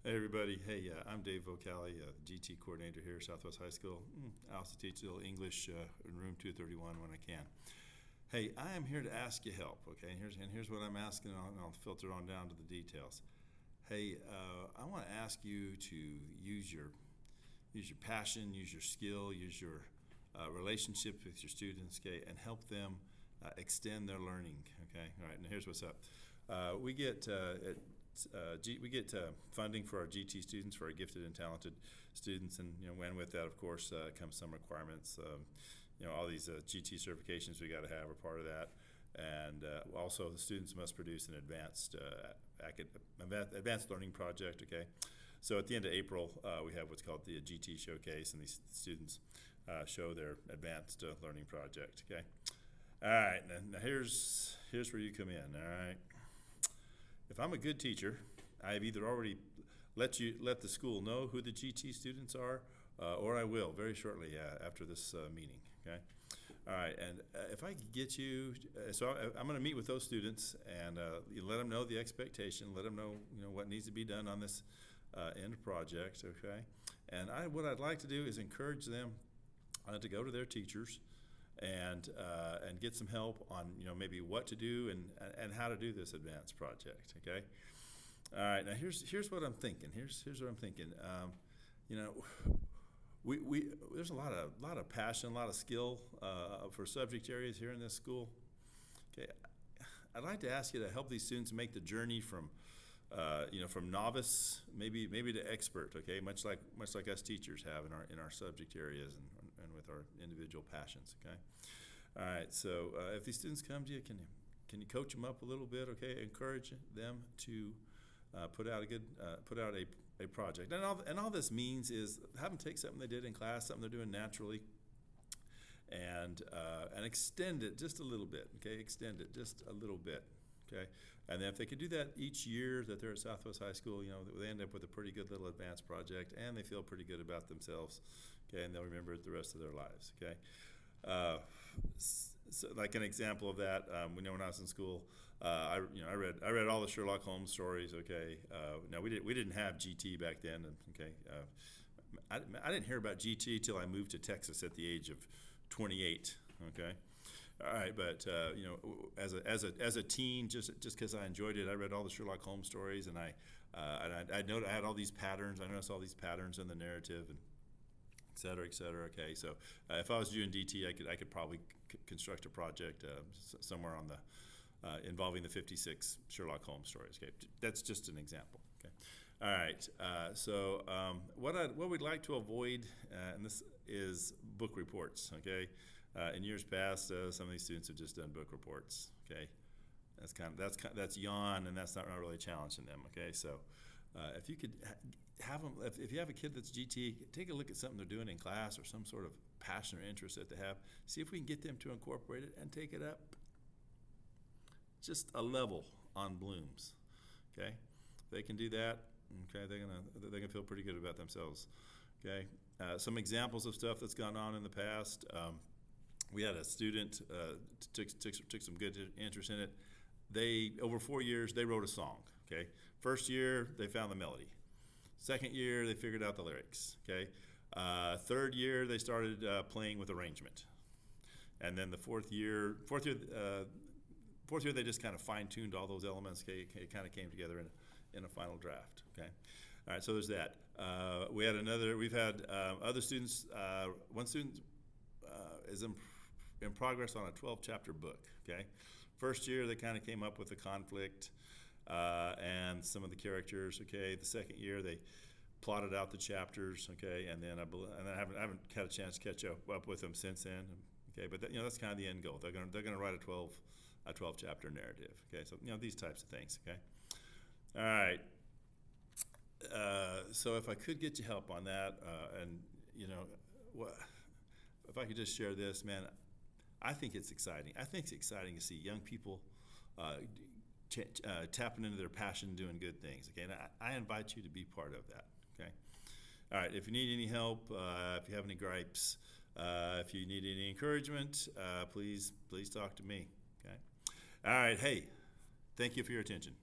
Hey everybody, hey, I'm Dave Vocali, GT coordinator here at Southwest High School. I also teach a little English in room 231 when I can. Hey, I am here to ask you help, okay? And here's what I'm asking, and I'll filter on down to the details. Hey, I want to ask you to use your passion, use your skill, use your relationships with your students, okay, and help them extend their learning, okay? All right, and here's what's up. We get funding for our GT students, for our gifted and talented students, and and with that, of course, comes some requirements. All these GT certifications we got to have are part of that, and also the students must produce an advanced learning project. Okay, so at the end of April, we have what's called the GT showcase, and these students show their advanced learning project. Okay, all right. Now here's where you come in. All right. If I'm a good teacher, I've either already let the school know who the GT students are, or I will very shortly after this meeting. Okay, all right. And if I could get you, I'm going to meet with those students and you let them know the expectation, let them know what needs to be done on this end project. Okay, and what I'd like to do is encourage them to go to their teachers and get some help on maybe what to do and how to do this advanced project. Okay. All right. Now here's what I'm thinking. Here's what I'm thinking. We there's a lot of passion, a lot of skill for subject areas here in this school. Okay. I'd like to ask you to help these students make the journey from from novice maybe to expert. Okay. Much like us teachers have in our subject areas and with our individual passions. Okay. All right. So if these students come to you, can you coach them up a little bit? Okay. Encourage them to put out a project. And all this means is have them take something they did in class, something they're doing naturally, and extend it just a little bit. Okay. Extend it just a little bit. Okay. And then if they could do that each year that they're at Southwest High School, they end up with a pretty good little advanced project, and they feel pretty good about themselves. Okay, and they'll remember it the rest of their lives. Okay, so like an example of that, when I was in school, I read all the Sherlock Holmes stories. Okay, now we didn't have GT back then, and okay, I didn't hear about GT till I moved to Texas at the age of 28. Okay. All right, but as a teen, just because I enjoyed it, I read all the Sherlock Holmes stories, and I had all these patterns. I noticed all these patterns in the narrative, and et cetera, et cetera. Okay, so if I was doing DT, I could probably construct a project somewhere on the involving the 56 Sherlock Holmes stories. Okay, that's just an example. Okay, all right. What we'd like to avoid, and this is book reports. Okay. In years past, some of these students have just done book reports. Okay, that's yawn, and that's not really challenging them. Okay, so if you could have them, if you have a kid that's GT, take a look at something they're doing in class or some sort of passion or interest that they have. See if we can get them to incorporate it and take it up just a level on Bloom's. Okay, if they can do that. Okay, they're gonna feel pretty good about themselves. Okay, some examples of stuff that's gone on in the past. We had a student took some good interest in it. They over 4 years they wrote a song. Okay, first year they found the melody. Second year they figured out the lyrics. Okay, third year they started playing with arrangement, and then the fourth year they just kind of fine tuned all those elements. Okay, it kind of came together in a final draft. Okay, all right. So there's that. We've had other students. One student is in progress on a 12-chapter book. Okay, first year they kind of came up with the conflict and some of the characters. Okay, the second year they plotted out the chapters. Okay, and then I haven't had a chance to catch up with them since then. Okay, but that's kind of the end goal. They're gonna write a 12-chapter narrative. Okay, so these types of things. Okay, all right. So if I could get you help on that, and if I could just share this, man, I think it's exciting. I think it's exciting to see young people tapping into their passion, doing good things. Okay, and I invite you to be part of that. Okay, all right. If you need any help, if you have any gripes, if you need any encouragement, please talk to me. Okay, all right. Hey, thank you for your attention.